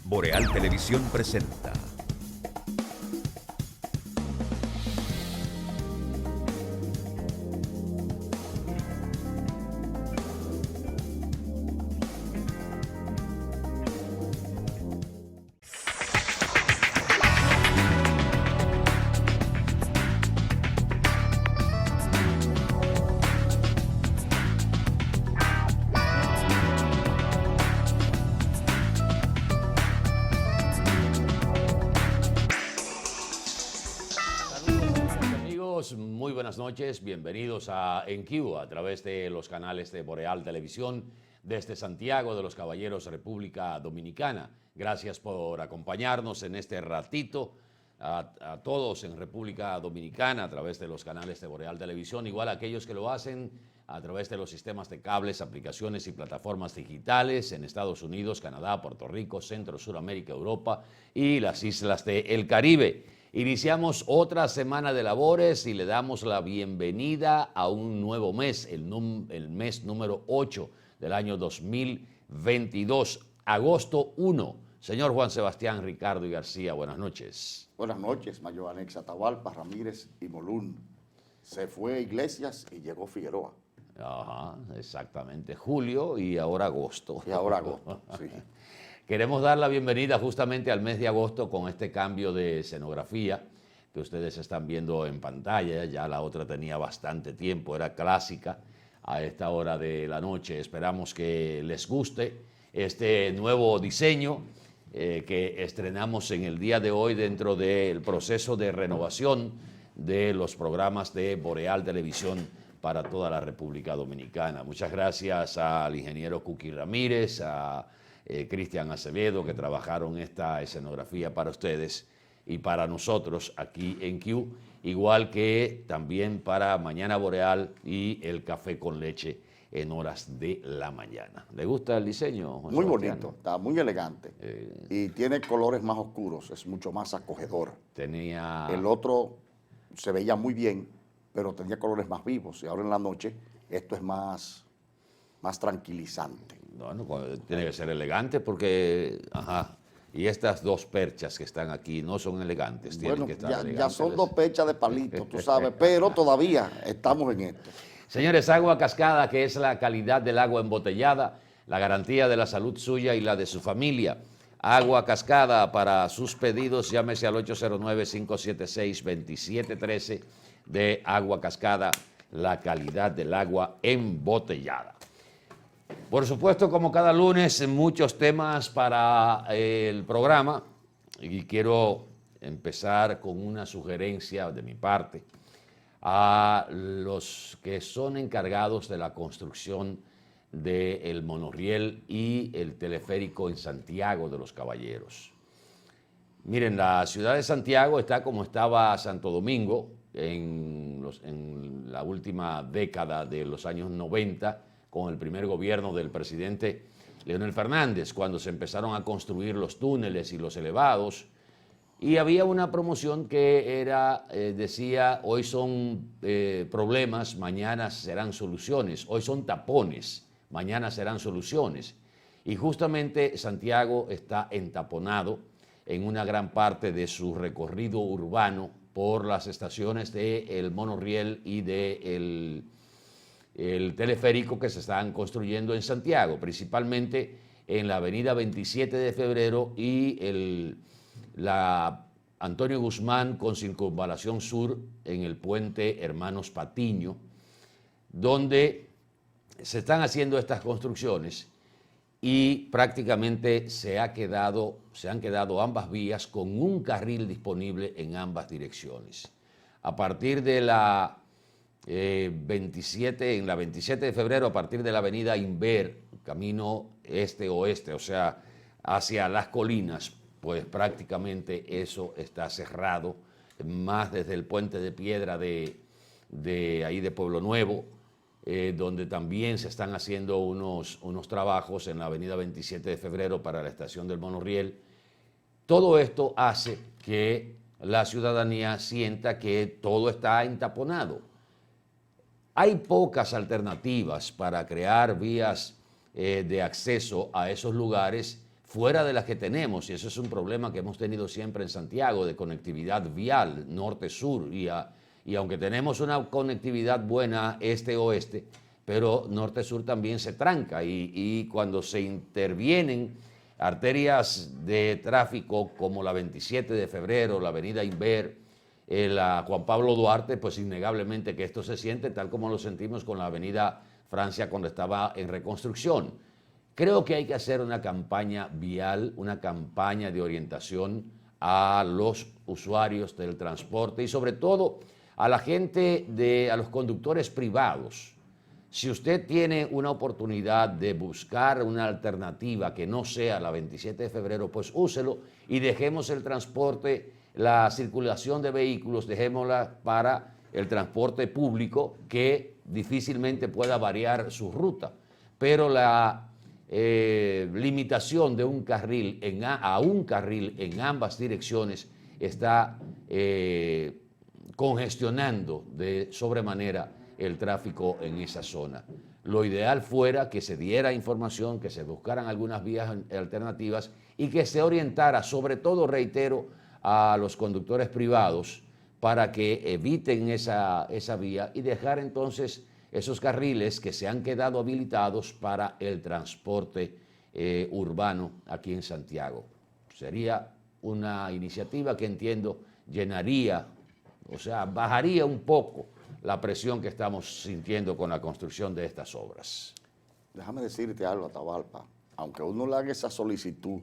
Boreal Televisión presenta. Muy buenas noches, bienvenidos a EnQ a través de los canales de Boreal Televisión desde Santiago de los Caballeros, República Dominicana. Gracias por acompañarnos en este ratito a todos en República Dominicana a través de los canales de Boreal Televisión, igual a aquellos que lo hacen a través de los sistemas de cables, aplicaciones y plataformas digitales en Estados Unidos, Canadá, Puerto Rico, Centro, Suramérica, Europa y las islas del Caribe. Iniciamos otra semana de labores y le damos la bienvenida a un nuevo mes, el mes número 8 del año 2022, agosto 1. Señor Juan Sebastián Ricardo y García, buenas noches. Buenas noches, Mayor Anex Atahualpa, Ramírez y Molún. Se fue Iglesias y llegó Figueroa. Ajá, exactamente. Julio y ahora agosto. Y ahora agosto, sí. Queremos dar la bienvenida justamente al mes de agosto con este cambio de escenografía que ustedes están viendo en pantalla. Ya la otra tenía bastante tiempo, era clásica a esta hora de la noche. Esperamos que les guste este nuevo diseño que estrenamos en el día de hoy dentro del proceso de renovación de los programas de Boreal Televisión para toda la República Dominicana. Muchas gracias al ingeniero Cuqui Ramírez, a Cristian Acevedo, que trabajaron esta escenografía para ustedes y para nosotros aquí en Q, igual que también para Mañana Boreal y el café con leche en horas de la mañana. ¿Le gusta el diseño, Juan Muy Sebastián? bonito, está muy elegante y tiene colores más oscuros, es mucho más acogedor. El otro se veía muy bien, pero tenía colores más vivos y ahora en la noche esto es más tranquilizante. Bueno, tiene que ser elegante porque, ajá, y estas dos perchas que están aquí no son elegantes, tienen que estar elegantes. Ya son dos perchas de palito, tú sabes, pero todavía estamos en esto. Señores, Agua Cascada, que es la calidad del agua embotellada, la garantía de la salud suya y la de su familia. Agua Cascada, para sus pedidos, llámese al 809-576-2713 de Agua Cascada, la calidad del agua embotellada. Por supuesto, como cada lunes, muchos temas para el programa y quiero empezar con una sugerencia de mi parte a los que son encargados de la construcción del monorriel y el teleférico en Santiago de los Caballeros. Miren, la ciudad de Santiago está como estaba Santo Domingo en la última década de los años 90, con el primer gobierno del presidente Leonel Fernández, cuando se empezaron a construir los túneles y los elevados, y había una promoción que decía, hoy son problemas, mañana serán soluciones, hoy son tapones, mañana serán soluciones. Y justamente Santiago está entaponado en una gran parte de su recorrido urbano por las estaciones del monorriel y del teleférico que se están construyendo en Santiago, principalmente en la avenida 27 de febrero y la Antonio Guzmán con circunvalación sur en el puente Hermanos Patiño, donde se están haciendo estas construcciones y prácticamente se han quedado ambas vías con un carril disponible en ambas direcciones. A partir de la 27 de febrero, a partir de la avenida Inver, camino este-oeste, o sea, hacia las colinas, pues prácticamente eso está cerrado, más desde el puente de piedra de ahí de Pueblo Nuevo, donde también se están haciendo unos trabajos en la avenida 27 de febrero para la estación del monorriel. Todo esto hace que la ciudadanía sienta que todo está entaponado. Hay pocas alternativas para crear vías de acceso a esos lugares fuera de las que tenemos, y eso es un problema que hemos tenido siempre en Santiago, de conectividad vial, norte-sur, y aunque tenemos una conectividad buena este-oeste, pero norte-sur también se tranca, y cuando se intervienen arterias de tráfico como la 27 de febrero, la avenida Inver, la Juan Pablo Duarte, pues innegablemente que esto se siente tal como lo sentimos con la avenida Francia cuando estaba en reconstrucción. Creo que hay que hacer una campaña vial, una campaña de orientación a los usuarios del transporte y sobre todo a la gente, a los conductores privados. Si usted tiene una oportunidad de buscar una alternativa que no sea la 27 de febrero, pues úselo y dejemos el transporte, la circulación de vehículos, dejémosla para el transporte público que difícilmente pueda variar su ruta. Pero la limitación de un carril a un carril en ambas direcciones está congestionando de sobremanera el tráfico en esa zona. Lo ideal fuera que se diera información, que se buscaran algunas vías alternativas y que se orientara, sobre todo, reitero, a los conductores privados para que eviten esa vía y dejar entonces esos carriles que se han quedado habilitados para el transporte urbano aquí en Santiago. Sería una iniciativa que entiendo llenaría, o sea, bajaría un poco la presión que estamos sintiendo con la construcción de estas obras. Déjame decirte algo, Atahualpa, aunque uno le haga esa solicitud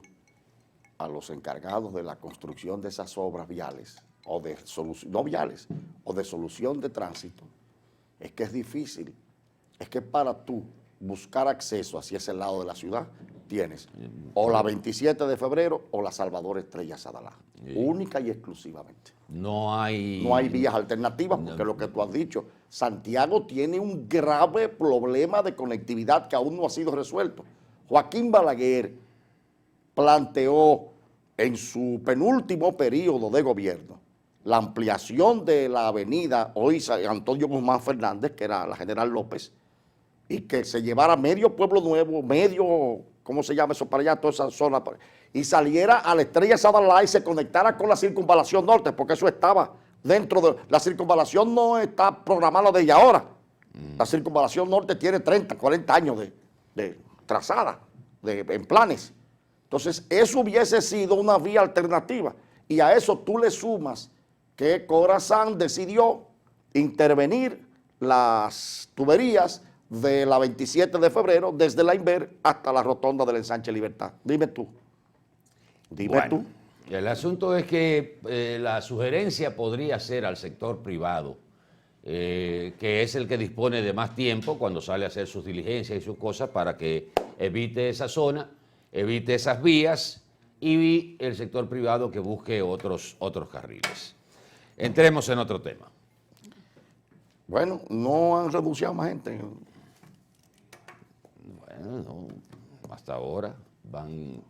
a los encargados de la construcción de esas obras viales, o de solución, no viales, o de solución de tránsito, es que es difícil. Es que para tú buscar acceso hacia ese lado de la ciudad, tienes o la 27 de febrero o la Salvador Estrella Sadalá, única y exclusivamente. No hay vías alternativas, porque lo que tú has dicho, Santiago tiene un grave problema de conectividad que aún no ha sido resuelto. Joaquín Balaguer planteó en su penúltimo periodo de gobierno la ampliación de la avenida hoy Antonio Guzmán Fernández, que era la General López, y que se llevara medio Pueblo Nuevo, medio, ¿cómo se llama eso para allá? Toda esa zona, y saliera a la Estrella Sadalá y se conectara con la Circunvalación Norte, porque eso estaba dentro de... La Circunvalación no está programada desde ahora. La Circunvalación Norte tiene 30, 40 años de trazada, en planes. Entonces, eso hubiese sido una vía alternativa. Y a eso tú le sumas que Corazán decidió intervenir las tuberías de la 27 de febrero desde la Inver hasta la rotonda del Ensanche Libertad. Dime tú. Bueno, el asunto es que la sugerencia podría ser al sector privado, que es el que dispone de más tiempo cuando sale a hacer sus diligencias y sus cosas para que evite esa zona, evite esas vías y el sector privado que busque otros carriles. Entremos en otro tema. Bueno, no han reducido más gente. Bueno, no, hasta ahora van...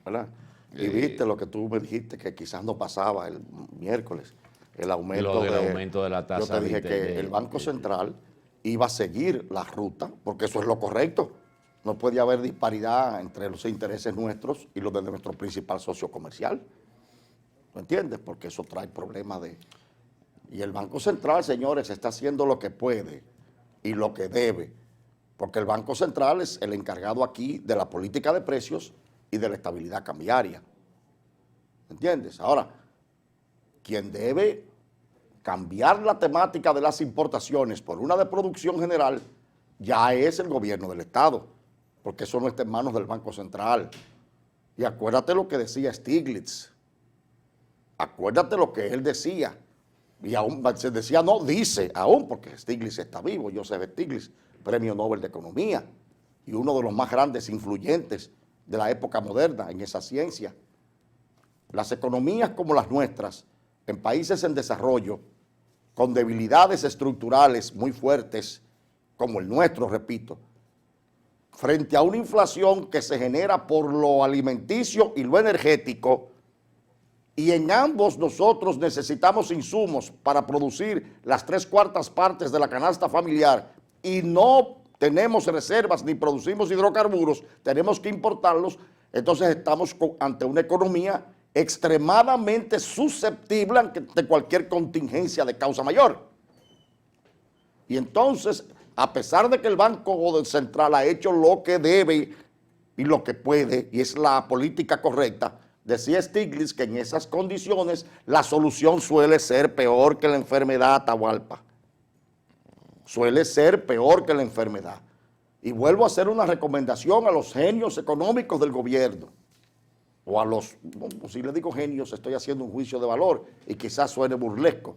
¿Verdad? Y viste lo que tú me dijiste, que quizás no pasaba el miércoles, el aumento aumento de la tasa. Yo te dije que el Banco Central iba a seguir la ruta, porque eso es lo correcto. No puede haber disparidad entre los intereses nuestros y los de nuestro principal socio comercial. ¿Me entiendes? Porque eso trae problemas de... Y el Banco Central, señores, está haciendo lo que puede y lo que debe, porque el Banco Central es el encargado aquí de la política de precios y de la estabilidad cambiaria. ¿Me entiendes? Ahora, quien debe cambiar la temática de las importaciones por una de producción general ya es el gobierno del Estado, porque eso no está en manos del Banco Central. Y acuérdate lo que decía Stiglitz. Acuérdate lo que él decía. Y aún se decía, no, dice, aún porque Stiglitz está vivo, Joseph Stiglitz, Premio Nobel de Economía, y uno de los más grandes influyentes de la época moderna en esa ciencia. Las economías como las nuestras, en países en desarrollo, con debilidades estructurales muy fuertes, como el nuestro, repito, frente a una inflación que se genera por lo alimenticio y lo energético, y en ambos nosotros necesitamos insumos para producir las 3/4 partes de la canasta familiar y no tenemos reservas ni producimos hidrocarburos, tenemos que importarlos. Entonces estamos ante una economía extremadamente susceptible ante cualquier contingencia de causa mayor. Y entonces, a pesar de que el Banco Central ha hecho lo que debe y lo que puede, y es la política correcta, decía Stiglitz que en esas condiciones la solución suele ser peor que la enfermedad, Atahualpa. Suele ser peor que la enfermedad. Y vuelvo a hacer una recomendación a los genios económicos del gobierno, o a los, si le digo genios, estoy haciendo un juicio de valor y quizás suene burlesco.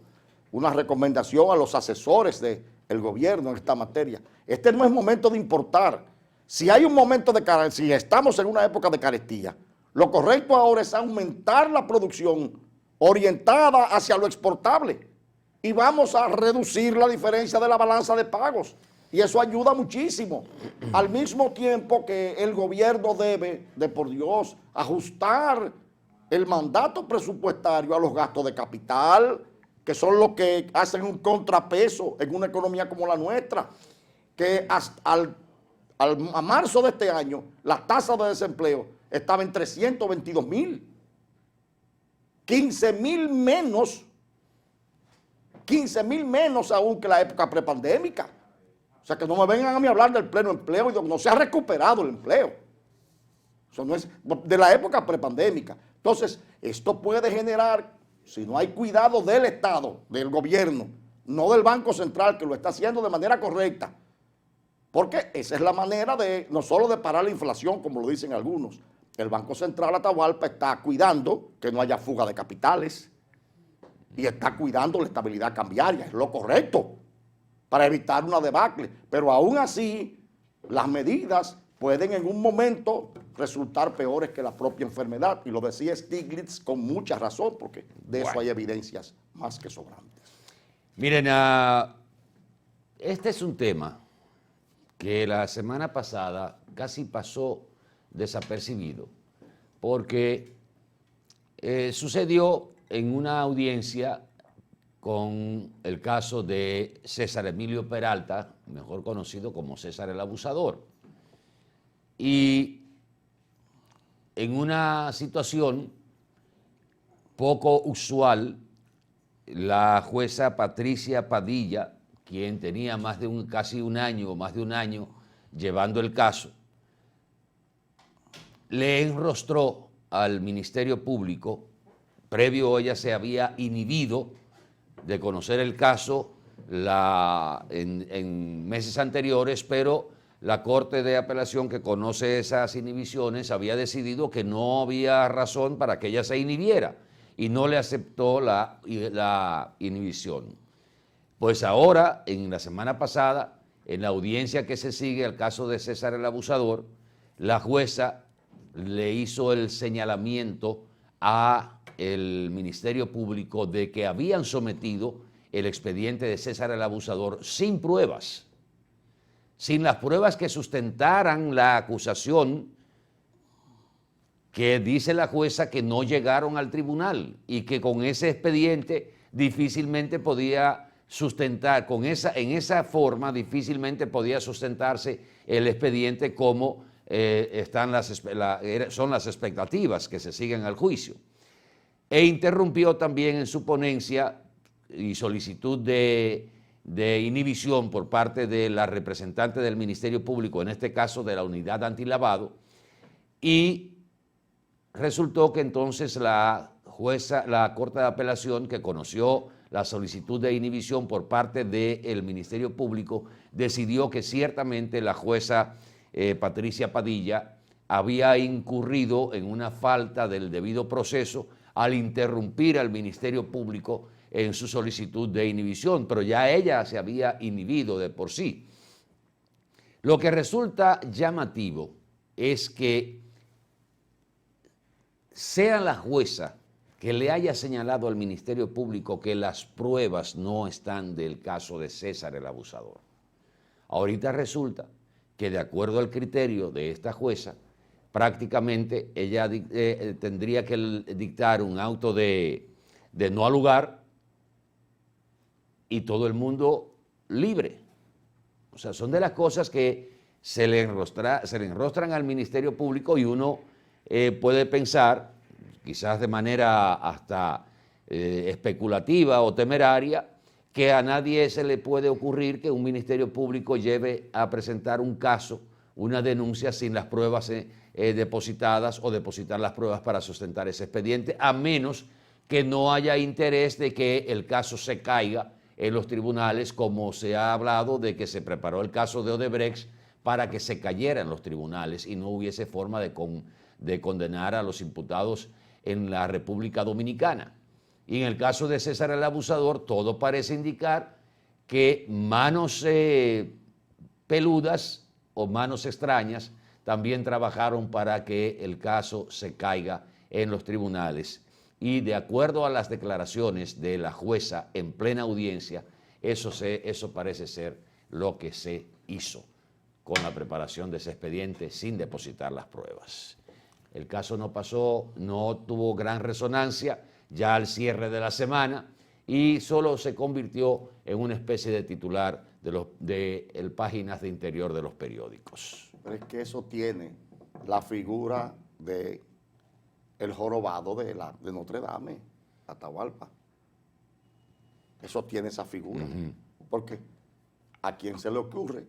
Una recomendación a los asesores del gobierno en esta materia. Este no es momento de importar. Si hay un momento de carestía, si estamos en una época de carestía, lo correcto ahora es aumentar la producción orientada hacia lo exportable y vamos a reducir la diferencia de la balanza de pagos. Y eso ayuda muchísimo. Al mismo tiempo que el gobierno debe, de por Dios, ajustar el mandato presupuestario a los gastos de capital, que son los que hacen un contrapeso en una economía como la nuestra, que a marzo de este año la tasa de desempleo estaba en 322,000. 15,000 menos aún que la época prepandémica. O sea, que no me vengan a mí a hablar del pleno empleo y no se ha recuperado el empleo. Eso no es de la época prepandémica. Entonces, esto puede generar, si no hay cuidado del Estado, del gobierno, no del Banco Central, que lo está haciendo de manera correcta, porque esa es la manera de, no solo de parar la inflación, como lo dicen algunos. El Banco Central, Atahualpa, está cuidando que no haya fuga de capitales y está cuidando la estabilidad cambiaria, es lo correcto, para evitar una debacle. Pero aún así, las medidas pueden en un momento resultar peores que la propia enfermedad. Y lo decía Stiglitz con mucha razón, porque de eso hay evidencias más que sobrantes. Miren, este es un tema que la semana pasada casi pasó desapercibido, porque sucedió en una audiencia con el caso de César Emilio Peralta, mejor conocido como César el Abusador. Y en una situación poco usual, la jueza Patricia Padilla, quien tenía casi un año llevando el caso, le enrostró al Ministerio Público. Previo ella se había inhibido de conocer el caso en meses anteriores, pero la Corte de Apelación, que conoce esas inhibiciones, había decidido que no había razón para que ella se inhibiera y no le aceptó la inhibición. Pues ahora, en la semana pasada, en la audiencia que se sigue al caso de César el Abusador, la jueza le hizo el señalamiento al Ministerio Público de que habían sometido el expediente de César el Abusador sin pruebas, sin las pruebas que sustentaran la acusación, que dice la jueza que no llegaron al tribunal y que con ese expediente difícilmente podía sustentar, en esa forma difícilmente podía sustentarse el expediente como son las expectativas que se siguen al juicio. E interrumpió también en su ponencia y solicitud de inhibición por parte de la representante del Ministerio Público, en este caso de la Unidad Antilavado, y resultó que entonces la Corte de Apelación, que conoció la solicitud de inhibición por parte del Ministerio Público, decidió que ciertamente la jueza Patricia Padilla había incurrido en una falta del debido proceso al interrumpir al Ministerio Público en su solicitud de inhibición, pero ya ella se había inhibido de por sí. Lo que resulta llamativo es que sea la jueza que le haya señalado al Ministerio Público que las pruebas no están del caso de César el Abusador. Ahorita resulta que, de acuerdo al criterio de esta jueza, prácticamente ella tendría que dictar un auto de no al lugar y todo el mundo libre. O sea, son de las cosas que se le enrostran al Ministerio Público y uno puede pensar, quizás de manera hasta especulativa o temeraria, que a nadie se le puede ocurrir que un ministerio público lleve a presentar un caso, una denuncia sin las pruebas depositadas o depositar las pruebas para sustentar ese expediente, a menos que no haya interés de que el caso se caiga en los tribunales, como se ha hablado de que se preparó el caso de Odebrecht para que se cayera en los tribunales y no hubiese forma de condenar a los imputados en la República Dominicana. Y en el caso de César el Abusador, todo parece indicar que manos peludas o manos extrañas también trabajaron para que el caso se caiga en los tribunales. Y de acuerdo a las declaraciones de la jueza en plena audiencia, eso parece ser lo que se hizo con la preparación de ese expediente sin depositar las pruebas. El caso no pasó, no tuvo gran resonancia ya al cierre de la semana y solo se convirtió en una especie de titular de páginas de interior de los periódicos. Pero es que eso tiene la figura de el jorobado de Notre Dame, Atahualpa. Eso tiene esa figura. Porque ¿a quién se le ocurre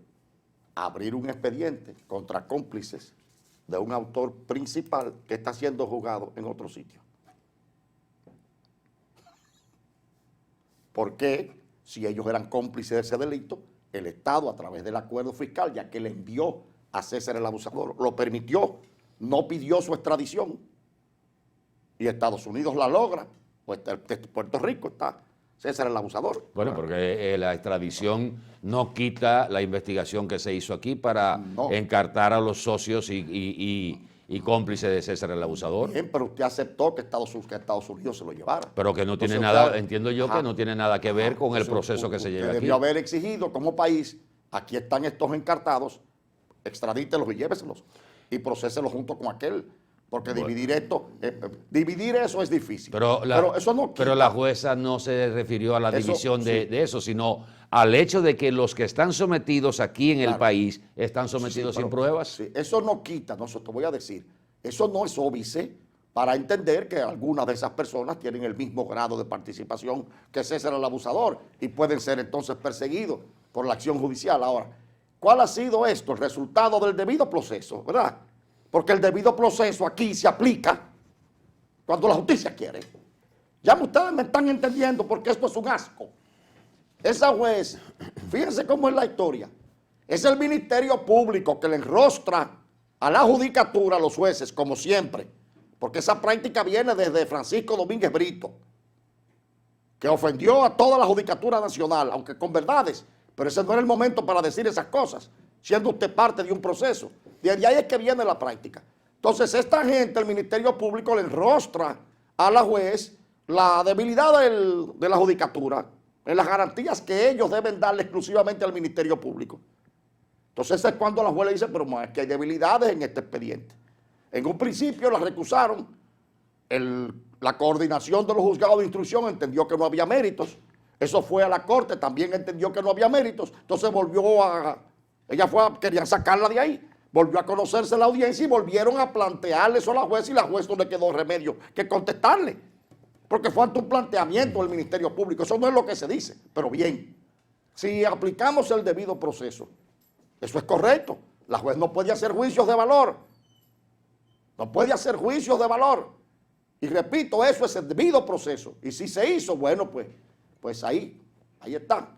abrir un expediente contra cómplices de un autor principal que está siendo juzgado en otro sitio? ¿Por qué, si ellos eran cómplices de ese delito, el Estado, a través del acuerdo fiscal, ya que le envió a César el Abusador, lo permitió, no pidió su extradición, y Estados Unidos la logra, pues Puerto Rico está César el Abusador? Bueno, porque la extradición no quita la investigación que se hizo aquí para encartar a los socios y cómplices de César el Abusador. Bien, pero usted aceptó que Estados Unidos se lo llevara. Pero que no tiene nada, entiendo yo que no tiene nada que ver con el proceso que se lleva aquí. Debió haber exigido como país, aquí están estos encartados, extradítelos y lléveselos y proceselos junto con aquel. Porque dividir eso es difícil. Pero eso no quita. Pero la jueza no se refirió a la división de eso, sino al hecho de que los que están sometidos aquí en el país están sometidos sin pruebas. Sí, eso no quita, te voy a decir, eso no es óbice para entender que algunas de esas personas tienen el mismo grado de participación que César el Abusador y pueden ser entonces perseguidos por la acción judicial. Ahora, ¿cuál ha sido esto? El resultado del debido proceso, ¿verdad? Porque el debido proceso aquí se aplica cuando la justicia quiere. Ya ustedes me están entendiendo porque esto es un asco. Esa juez, fíjense cómo es la historia. Es el Ministerio Público que le enrostra a la judicatura a los jueces, como siempre. Porque esa práctica viene desde Francisco Domínguez Brito, que ofendió a toda la judicatura nacional, aunque con verdades. Pero ese no era el momento para decir esas cosas, siendo usted parte de un proceso. De ahí es que viene la práctica. Entonces, esta gente, el Ministerio Público, le enrostra a la juez la debilidad de la judicatura en las garantías que ellos deben darle exclusivamente al Ministerio Público. Entonces, es cuando la juez le dice, pero es que hay debilidades en este expediente. En un principio la recusaron, la coordinación de los juzgados de instrucción entendió que no había méritos. Eso fue a la corte, también entendió que no había méritos. Entonces querían sacarla de ahí. Volvió a conocerse la audiencia y volvieron a plantearle eso a la juez y la juez no le quedó remedio que contestarle. Porque fue ante un planteamiento del Ministerio Público. Eso no es lo que se dice. Pero bien, si aplicamos el debido proceso, eso es correcto. La juez no puede hacer juicios de valor. No puede hacer juicios de valor. Y repito, eso es el debido proceso. Y si se hizo, bueno, pues ahí está.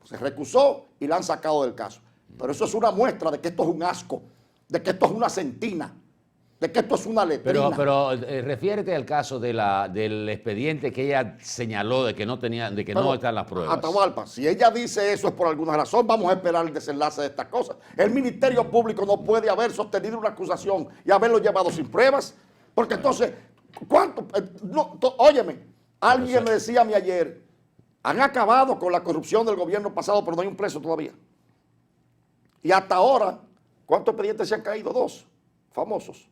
Se recusó y la han sacado del caso. Pero eso es una muestra de que esto es un asco, de que esto es una sentina, de que esto es una letrina. Pero refiérete al caso del expediente que ella señaló de que no están las pruebas. Atahualpa, si ella dice eso es por alguna razón, vamos a esperar el desenlace de estas cosas. El Ministerio Público no puede haber sostenido una acusación y haberlo llevado sin pruebas, porque entonces, óyeme, alguien me decía a mí ayer, han acabado con la corrupción del gobierno pasado, pero no hay un preso todavía. Y hasta ahora, ¿cuántos expedientes se han caído? 2 famosos.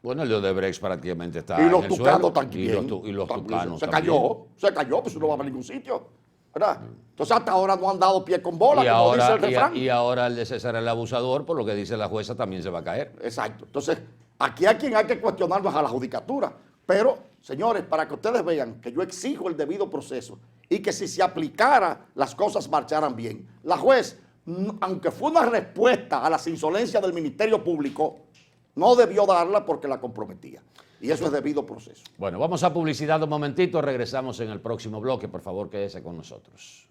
Bueno, el de Odebrecht prácticamente está y los tucanos también. Y los tucanos se cayó, pues no va a ningún sitio, ¿verdad? Entonces hasta ahora no han dado pie con bola, como dice el refrán. Y ahora el de César el Abusador, por lo que dice la jueza, también se va a caer. Exacto. Entonces, Aquí hay quien hay que cuestionarnos a la judicatura. Pero, señores, para que ustedes vean que yo exijo el debido proceso y que si se aplicara, las cosas marcharan bien. La juez, aunque fue una respuesta a las insolencias del Ministerio Público, no debió darla porque la comprometía. Y eso es debido proceso. Bueno, vamos a publicidad un momentito, regresamos en el próximo bloque. Por favor, quédese con nosotros.